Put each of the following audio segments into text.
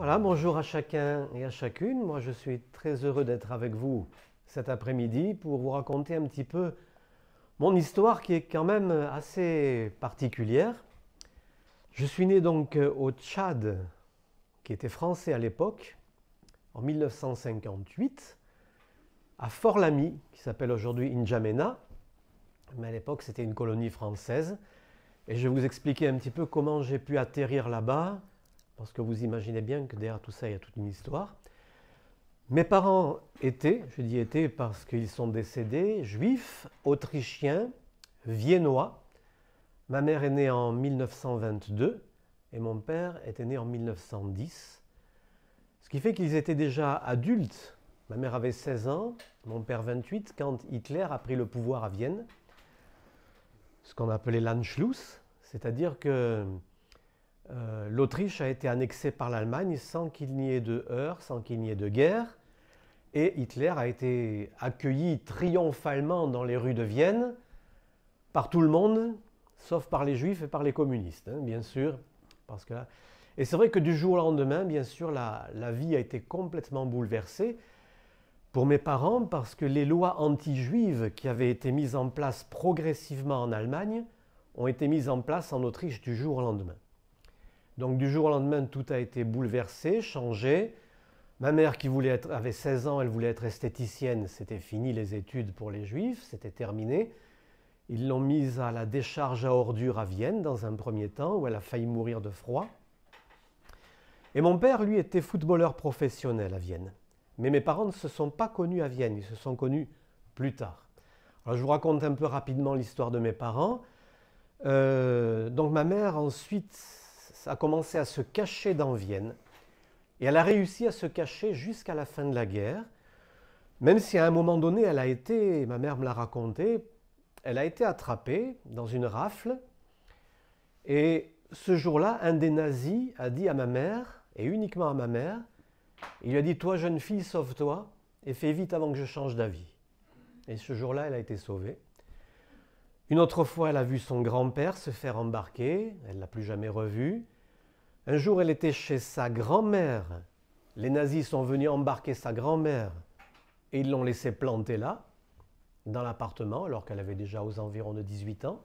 Voilà, bonjour à chacun et à chacune. Moi, je suis très heureux d'être avec vous cet après-midi pour vous raconter un petit peu mon histoire qui est quand même assez particulière. Je suis né donc au Tchad, qui était français à l'époque, en 1958, à Fort-Lamy, qui s'appelle aujourd'hui N'Djamena, mais à l'époque c'était une colonie française. Et je vais vous expliquer un petit peu comment j'ai pu atterrir là-bas, parce que vous imaginez bien que derrière tout ça, il y a toute une histoire. Mes parents étaient, je dis étaient parce qu'ils sont décédés, juifs, autrichiens, viennois. Ma mère est née en 1922 et mon père était né en 1910. Ce qui fait qu'ils étaient déjà adultes. Ma mère avait 16 ans, mon père 28, quand Hitler a pris le pouvoir à Vienne. Ce qu'on appelait l'Anschluss, c'est-à-dire que l'Autriche a été annexée par l'Allemagne sans qu'il n'y ait de heurts, sans qu'il n'y ait de guerre. Et Hitler a été accueilli triomphalement dans les rues de Vienne par tout le monde, sauf par les juifs et par les communistes, hein, bien sûr. Parce que là... Et c'est vrai que du jour au lendemain, bien sûr, la vie a été complètement bouleversée pour mes parents parce que les lois anti-juives qui avaient été mises en place progressivement en Allemagne ont été mises en place en Autriche du jour au lendemain. Donc du jour au lendemain, tout a été bouleversé, changé. Ma mère qui avait 16 ans, elle voulait être esthéticienne, c'était fini les études pour les juifs, c'était terminé. Ils l'ont mise à la décharge à ordures à Vienne dans un premier temps, où elle a failli mourir de froid. Et mon père, lui, était footballeur professionnel à Vienne. Mais mes parents ne se sont pas connus à Vienne, ils se sont connus plus tard. Alors je vous raconte un peu rapidement l'histoire de mes parents. Donc ma mère ensuite a commencé à se cacher dans Vienne. Et elle a réussi à se cacher jusqu'à la fin de la guerre, même si à un moment donné, elle a été, ma mère me l'a raconté, elle a été attrapée dans une rafle. Et ce jour-là, un des nazis a dit à ma mère, et uniquement à ma mère, il lui a dit « Toi, jeune fille, sauve-toi et fais vite avant que je change d'avis. » Et ce jour-là, elle a été sauvée. Une autre fois, elle a vu son grand-père se faire embarquer, elle ne l'a plus jamais revu. Un jour, elle était chez sa grand-mère. Les nazis sont venus embarquer sa grand-mère et ils l'ont laissée planter là, dans l'appartement, alors qu'elle avait déjà aux environs de 18 ans.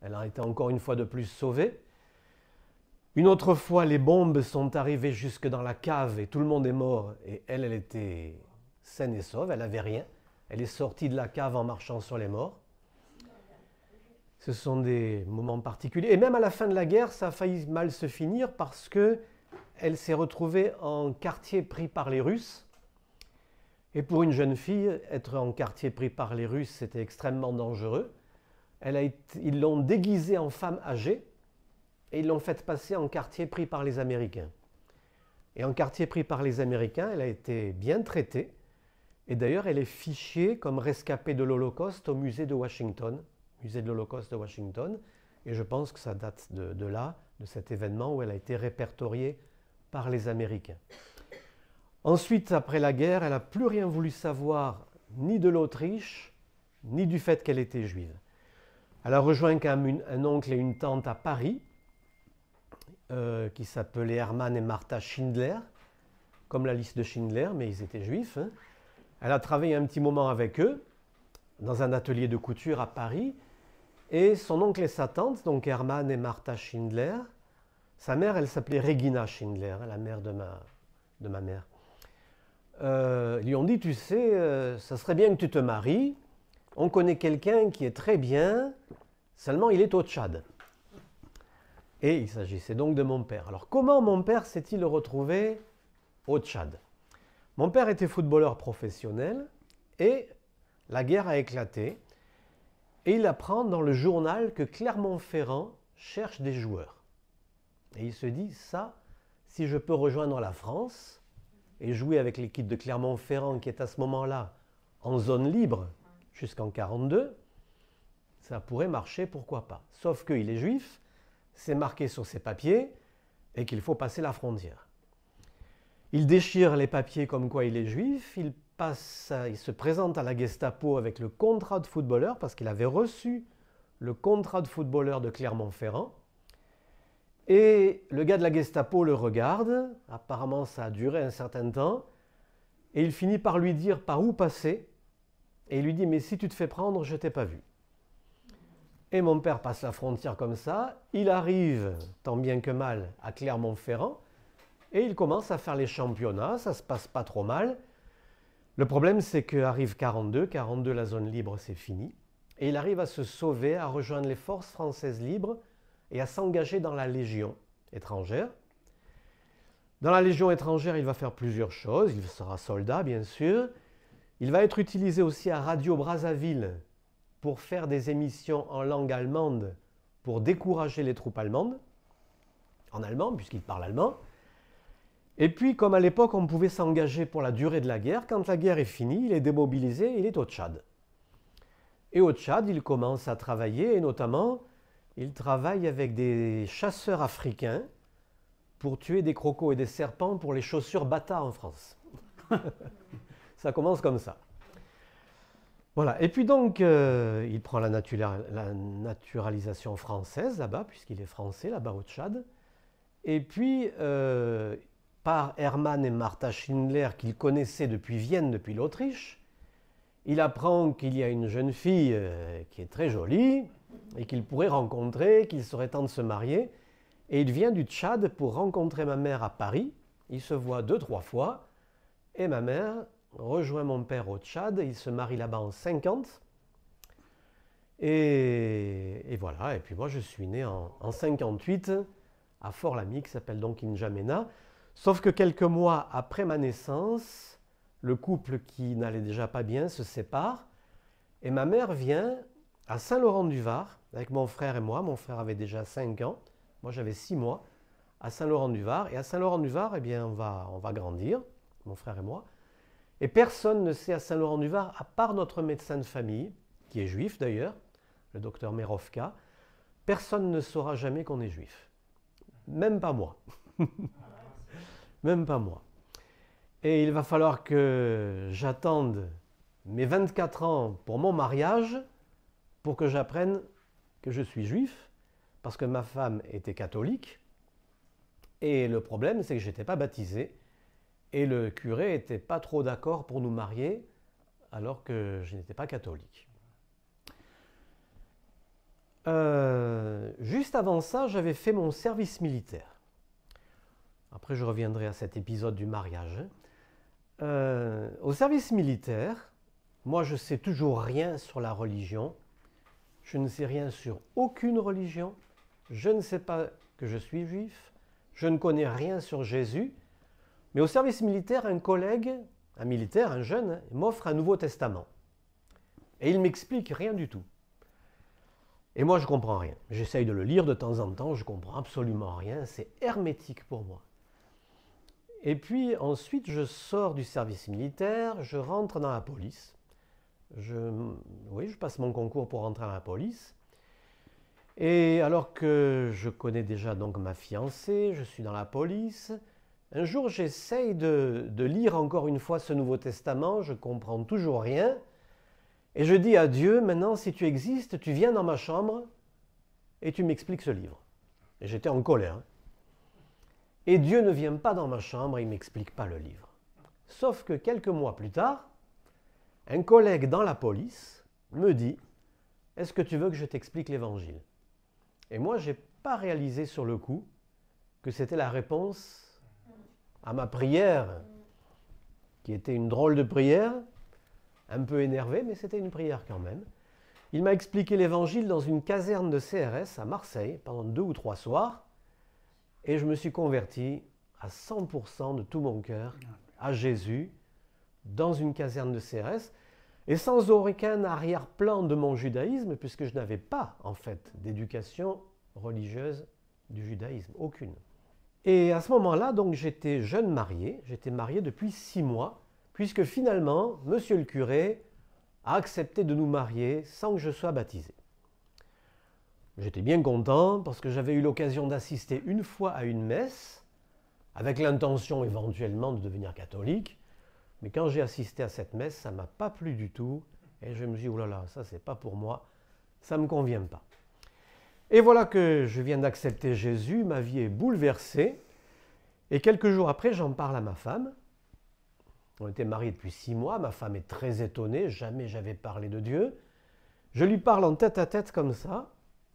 Elle a été encore une fois de plus sauvée. Une autre fois, les bombes sont arrivées jusque dans la cave et tout le monde est mort. Et elle, elle était saine et sauve, elle n'avait rien. Elle est sortie de la cave en marchant sur les morts. Ce sont des moments particuliers. Et même à la fin de la guerre, ça a failli mal se finir parce qu'elle s'est retrouvée en quartier pris par les Russes. Et pour une jeune fille, être en quartier pris par les Russes, c'était extrêmement dangereux. Ils l'ont déguisée en femme âgée et ils l'ont faite passer en quartier pris par les Américains. Et en quartier pris par les Américains, elle a été bien traitée. Et d'ailleurs, elle est fichée comme rescapée de l'Holocauste au musée de Washington. Musée de l'Holocauste de Washington, et je pense que ça date de là, de cet événement où elle a été répertoriée par les Américains. Ensuite, après la guerre, elle n'a plus rien voulu savoir ni de l'Autriche, ni du fait qu'elle était juive. Elle a rejoint quand même un oncle et une tante à Paris, qui s'appelaient Hermann et Martha Schindler, comme la liste de Schindler, mais ils étaient juifs. Hein. Elle a travaillé un petit moment avec eux, dans un atelier de couture à Paris. Et son oncle et sa tante, donc Hermann et Martha Schindler, sa mère, elle s'appelait Regina Schindler, la mère de ma mère, lui ont dit, tu sais, ça serait bien que tu te maries, on connaît quelqu'un qui est très bien, seulement il est au Tchad. Et il s'agissait donc de mon père. Alors comment mon père s'est-il retrouvé au Tchad? Mon père était footballeur professionnel et la guerre a éclaté. Et il apprend dans le journal que Clermont-Ferrand cherche des joueurs. Et il se dit, ça, si je peux rejoindre la France et jouer avec l'équipe de Clermont-Ferrand qui est à ce moment-là en zone libre jusqu'en 1942, ça pourrait marcher, pourquoi pas. Sauf qu'il est juif, c'est marqué sur ses papiers et qu'il faut passer la frontière. Il déchire les papiers comme quoi il est juif, il se présente à la Gestapo avec le contrat de footballeur parce qu'il avait reçu le contrat de footballeur de Clermont-Ferrand. Et le gars de la Gestapo le regarde, apparemment ça a duré un certain temps, et il finit par lui dire par où passer, et il lui dit « mais si tu te fais prendre, je t'ai pas vu ». Et mon père passe la frontière comme ça, il arrive, tant bien que mal, à Clermont-Ferrand, et il commence à faire les championnats, ça se passe pas trop mal. Le problème, c'est qu'arrive 42, la zone libre, c'est fini, et il arrive à se sauver, à rejoindre les forces françaises libres, et à s'engager dans la Légion étrangère. Dans la Légion étrangère, il va faire plusieurs choses. Il sera soldat, bien sûr. Il va être utilisé aussi à Radio Brazzaville pour faire des émissions en langue allemande pour décourager les troupes allemandes, en allemand, puisqu'il parle allemand. Et puis, comme à l'époque, on pouvait s'engager pour la durée de la guerre, quand la guerre est finie, il est démobilisé, il est au Tchad. Et au Tchad, il commence à travailler, et notamment, il travaille avec des chasseurs africains pour tuer des crocos et des serpents pour les chaussures Bata en France. Ça commence comme ça. Voilà. Et puis donc, il prend la naturalisation française là-bas, puisqu'il est français là-bas au Tchad. Et puis, par Hermann et Martha Schindler, qu'il connaissait depuis Vienne, depuis l'Autriche, il apprend qu'il y a une jeune fille qui est très jolie et qu'il pourrait rencontrer, qu'il serait temps de se marier. Et il vient du Tchad pour rencontrer ma mère à Paris. Il se voit 2-3 fois. Et ma mère rejoint mon père au Tchad. Il se marie là-bas en 50. Et voilà. Et puis moi, je suis né en 58 à Fort-Lamy, qui s'appelle donc N'Djamena. Sauf que quelques mois après ma naissance, le couple qui n'allait déjà pas bien se sépare. Et ma mère vient à Saint-Laurent-du-Var avec mon frère et moi. Mon frère avait déjà 5 ans. Moi, j'avais 6 mois à Saint-Laurent-du-Var. Et à Saint-Laurent-du-Var, eh bien, on va grandir, mon frère et moi. Et personne ne sait à Saint-Laurent-du-Var, à part notre médecin de famille, qui est juif d'ailleurs, le docteur Merovka, personne ne saura jamais qu'on est juif. Même pas moi. Même pas moi. Et il va falloir que j'attende mes 24 ans pour mon mariage pour que j'apprenne que je suis juif, parce que ma femme était catholique. Et le problème, c'est que je n'étais pas baptisé. Et le curé n'était pas trop d'accord pour nous marier, alors que je n'étais pas catholique. Juste avant ça, j'avais fait mon service militaire. Après, je reviendrai à cet épisode du mariage. Au service militaire, moi, je ne sais toujours rien sur la religion. Je ne sais rien sur aucune religion. Je ne sais pas que je suis juif. Je ne connais rien sur Jésus. Mais au service militaire, un collègue, un militaire, un jeune, m'offre un Nouveau Testament. Et il m'explique rien du tout. Et moi, je ne comprends rien. J'essaye de le lire de temps en temps, je ne comprends absolument rien. C'est hermétique pour moi. Et puis ensuite, je sors du service militaire, je rentre dans la police. Je passe mon concours pour rentrer dans la police. Et alors que je connais déjà donc ma fiancée, je suis dans la police, un jour j'essaye de lire encore une fois ce Nouveau Testament, je ne comprends toujours rien. Et je dis à Dieu, maintenant si tu existes, tu viens dans ma chambre et tu m'expliques ce livre. Et j'étais en colère. Et Dieu ne vient pas dans ma chambre et il ne m'explique pas le livre. Sauf que quelques mois plus tard, un collègue dans la police me dit « Est-ce que tu veux que je t'explique l'Évangile ?» Et moi, je n'ai pas réalisé sur le coup que c'était la réponse à ma prière, qui était une drôle de prière, un peu énervée, mais c'était une prière quand même. Il m'a expliqué l'Évangile dans une caserne de CRS à Marseille pendant 2 ou 3 soirs. Et je me suis converti à 100% de tout mon cœur à Jésus dans une caserne de CRS et sans aucun arrière-plan de mon judaïsme puisque je n'avais pas en fait d'éducation religieuse du judaïsme, aucune. Et à ce moment-là, donc j'étais jeune marié, j'étais marié depuis 6 mois puisque finalement, monsieur le curé a accepté de nous marier sans que je sois baptisé. J'étais bien content parce que j'avais eu l'occasion d'assister une fois à une messe, avec l'intention éventuellement de devenir catholique. Mais quand j'ai assisté à cette messe, ça ne m'a pas plu du tout. Et je me suis dit, oh là là, ça c'est pas pour moi, ça ne me convient pas. Et voilà que je viens d'accepter Jésus, ma vie est bouleversée. Et quelques jours après, j'en parle à ma femme. On était mariés depuis 6 mois, ma femme est très étonnée, jamais j'avais parlé de Dieu. Je lui parle en tête à tête comme ça.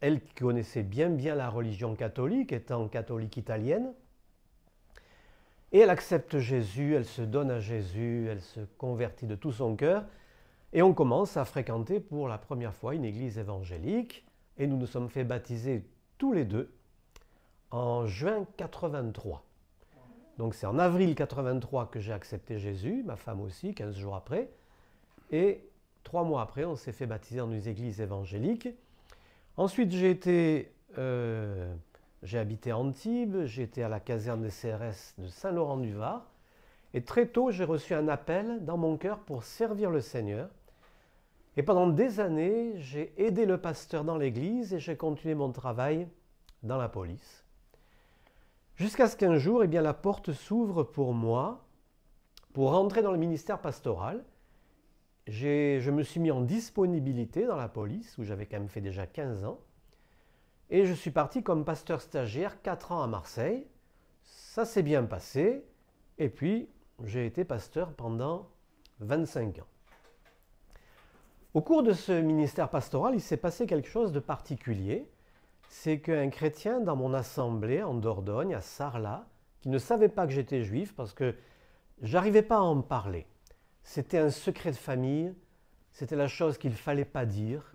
Elle qui connaissait bien la religion catholique, étant catholique italienne. Et elle accepte Jésus, elle se donne à Jésus, elle se convertit de tout son cœur. Et on commence à fréquenter pour la première fois une église évangélique. Et nous nous sommes fait baptiser tous les deux en juin 83. Donc c'est en avril 83 que j'ai accepté Jésus, ma femme aussi, 15 jours après. Et 3 mois après, on s'est fait baptiser dans une église évangélique. Ensuite, j'ai habité à Antibes, j'étais à la caserne des CRS de Saint-Laurent-du-Var. Et très tôt, j'ai reçu un appel dans mon cœur pour servir le Seigneur. Et pendant des années, j'ai aidé le pasteur dans l'église et j'ai continué mon travail dans la police. Jusqu'à ce qu'un jour, la porte s'ouvre pour moi pour rentrer dans le ministère pastoral. Je me suis mis en disponibilité dans la police, où j'avais quand même fait déjà 15 ans. Et je suis parti comme pasteur stagiaire 4 ans à Marseille. Ça s'est bien passé. Et puis, j'ai été pasteur pendant 25 ans. Au cours de ce ministère pastoral, il s'est passé quelque chose de particulier. C'est qu'un chrétien dans mon assemblée en Dordogne, à Sarlat, qui ne savait pas que j'étais juif parce que j'arrivais pas à en parler. C'était un secret de famille, c'était la chose qu'il ne fallait pas dire.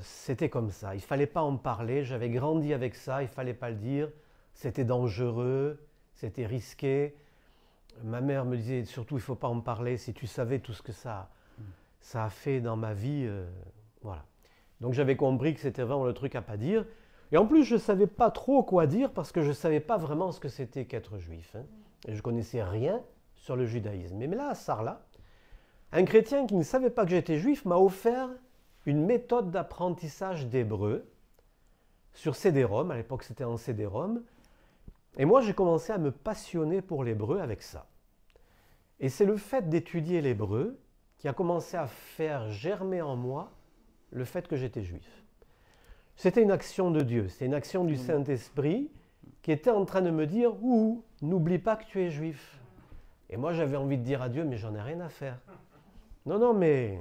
C'était comme ça, il ne fallait pas en parler, j'avais grandi avec ça, il ne fallait pas le dire. C'était dangereux, c'était risqué. Ma mère me disait surtout il ne faut pas en parler, si tu savais tout ce que ça a fait dans ma vie. Voilà. Donc j'avais compris que c'était vraiment le truc à ne pas dire. Et en plus, je ne savais pas trop quoi dire parce que je ne savais pas vraiment ce que c'était qu'être juif. Et je ne connaissais rien sur le judaïsme. Mais là, à Sarlat, un chrétien qui ne savait pas que j'étais juif m'a offert une méthode d'apprentissage d'hébreu sur CD-ROM. À l'époque, c'était en CD-ROM. Et moi, j'ai commencé à me passionner pour l'hébreu avec ça. Et c'est le fait d'étudier l'hébreu qui a commencé à faire germer en moi le fait que j'étais juif. C'était une action de Dieu, c'est une action du Saint-Esprit qui était en train de me dire « Ouh, n'oublie pas que tu es juif ». Et moi, j'avais envie de dire à Dieu « Mais j'en ai rien à faire ». Non, mais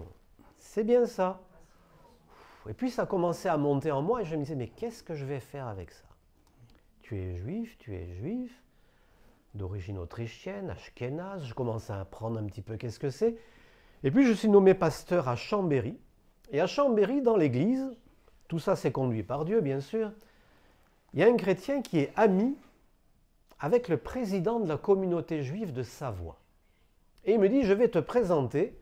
c'est bien ça. Et puis, ça commençait à monter en moi et je me disais « Mais qu'est-ce que je vais faire avec ça ?» Tu es juif, d'origine autrichienne, ashkénaze. Je commence à apprendre un petit peu qu'est-ce que c'est. Et puis, je suis nommé pasteur à Chambéry. Et à Chambéry, dans l'église, tout ça c'est conduit par Dieu, bien sûr, il y a un chrétien qui est ami avec le président de la communauté juive de Savoie. Et il me dit, je vais te présenter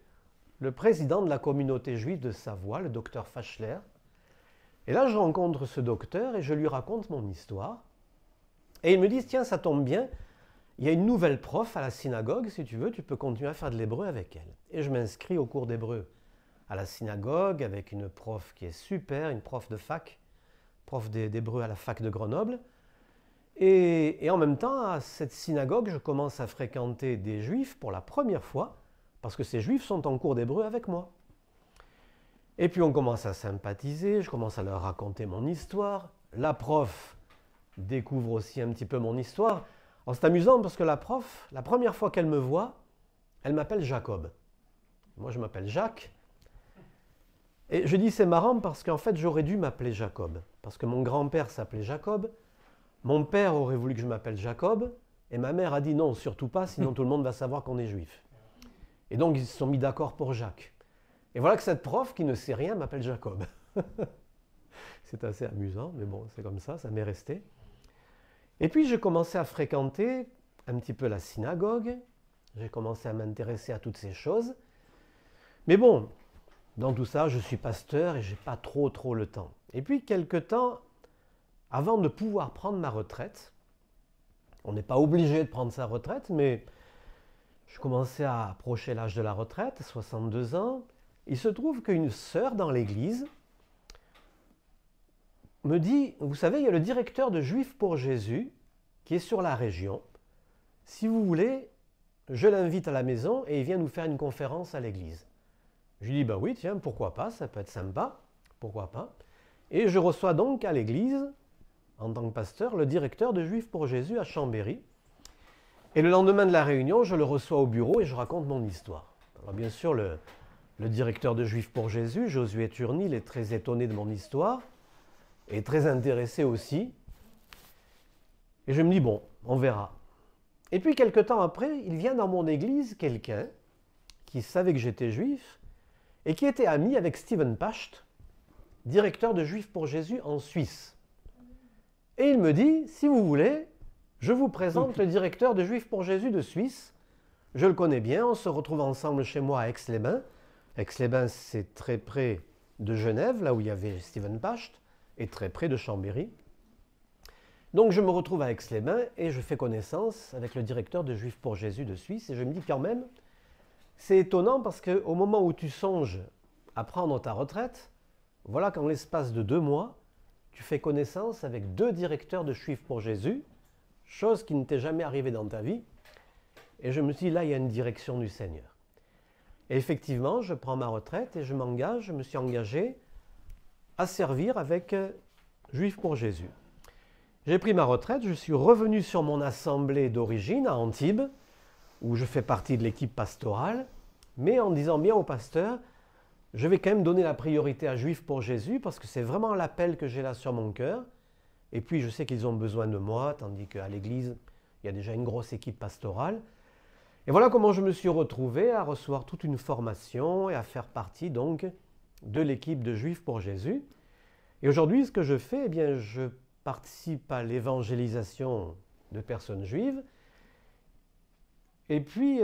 le président de la communauté juive de Savoie, le docteur Fachler. Et là, je rencontre ce docteur et je lui raconte mon histoire. Et il me dit, tiens, ça tombe bien, il y a une nouvelle prof à la synagogue, si tu veux, tu peux continuer à faire de l'hébreu avec elle. Et je m'inscris au cours d'hébreu à la synagogue avec une prof qui est super, une prof de fac, prof d'hébreu à la fac de Grenoble. Et en même temps, à cette synagogue, je commence à fréquenter des juifs pour la première fois, parce que ces juifs sont en cours d'hébreu avec moi. Et puis on commence à sympathiser, je commence à leur raconter mon histoire. La prof découvre aussi un petit peu mon histoire. Alors c'est amusant parce que la prof, la première fois qu'elle me voit, elle m'appelle Jacob. Moi je m'appelle Jacques. Et je dis c'est marrant parce qu'en fait j'aurais dû m'appeler Jacob. Parce que mon grand-père s'appelait Jacob, mon père aurait voulu que je m'appelle Jacob, et ma mère a dit non, surtout pas, sinon tout le monde va savoir qu'on est juif. Et donc ils se sont mis d'accord pour Jacques. Et voilà que cette prof qui ne sait rien m'appelle Jacob. C'est assez amusant, mais bon, c'est comme ça m'est resté. Et puis j'ai commencé à fréquenter un petit peu la synagogue, j'ai commencé à m'intéresser à toutes ces choses. Mais bon, dans tout ça, je suis pasteur et je n'ai pas trop le temps. Et puis, quelque temps, avant de pouvoir prendre ma retraite, on n'est pas obligé de prendre sa retraite, mais je commençais à approcher l'âge de la retraite, 62 ans. Il se trouve qu'une sœur dans l'église me dit, vous savez, il y a le directeur de Juifs pour Jésus qui est sur la région. Si vous voulez, je l'invite à la maison et il vient nous faire une conférence à l'église. Je lui dis, bah oui, tiens, pourquoi pas, ça peut être sympa, pourquoi pas. Et je reçois donc à l'église, en tant que pasteur, le directeur de Juifs pour Jésus à Chambéry. Et le lendemain de la réunion, je le reçois au bureau et je raconte mon histoire. Alors bien sûr, le directeur de Juifs pour Jésus, Josué Turnil, est très étonné de mon histoire et très intéressé aussi. Et je me dis, bon, on verra. Et puis, quelque temps après, il vient dans mon église quelqu'un qui savait que j'étais juif et qui était ami avec Steven Pacht, directeur de Juifs pour Jésus en Suisse. Et il me dit, si vous voulez, je vous présente le directeur de Juifs pour Jésus de Suisse. Je le connais bien, on se retrouve ensemble chez moi à Aix-les-Bains. Aix-les-Bains, c'est très près de Genève, là où il y avait Steven Pacht, et très près de Chambéry. Donc je me retrouve à Aix-les-Bains et je fais connaissance avec le directeur de Juifs pour Jésus de Suisse. Et je me dis quand même, c'est étonnant parce qu'au moment où tu songes à prendre ta retraite, voilà qu'en l'espace de 2 mois, tu fais connaissance avec 2 directeurs de Juifs pour Jésus, chose qui ne t'est jamais arrivée dans ta vie. Et je me suis dit, là, il y a une direction du Seigneur. Et effectivement, je prends ma retraite et je me suis engagé à servir avec Juifs pour Jésus. J'ai pris ma retraite, je suis revenu sur mon assemblée d'origine à Antibes, où je fais partie de l'équipe pastorale, mais en disant bien au pasteur, je vais quand même donner la priorité à Juifs pour Jésus, parce que c'est vraiment l'appel que j'ai là sur mon cœur. Et puis je sais qu'ils ont besoin de moi, tandis qu'à l'église, il y a déjà une grosse équipe pastorale. Et voilà comment je me suis retrouvé à recevoir toute une formation et à faire partie donc de l'équipe de Juifs pour Jésus. Et aujourd'hui, ce que je fais, eh bien, je participe à l'évangélisation de personnes juives. Et puis,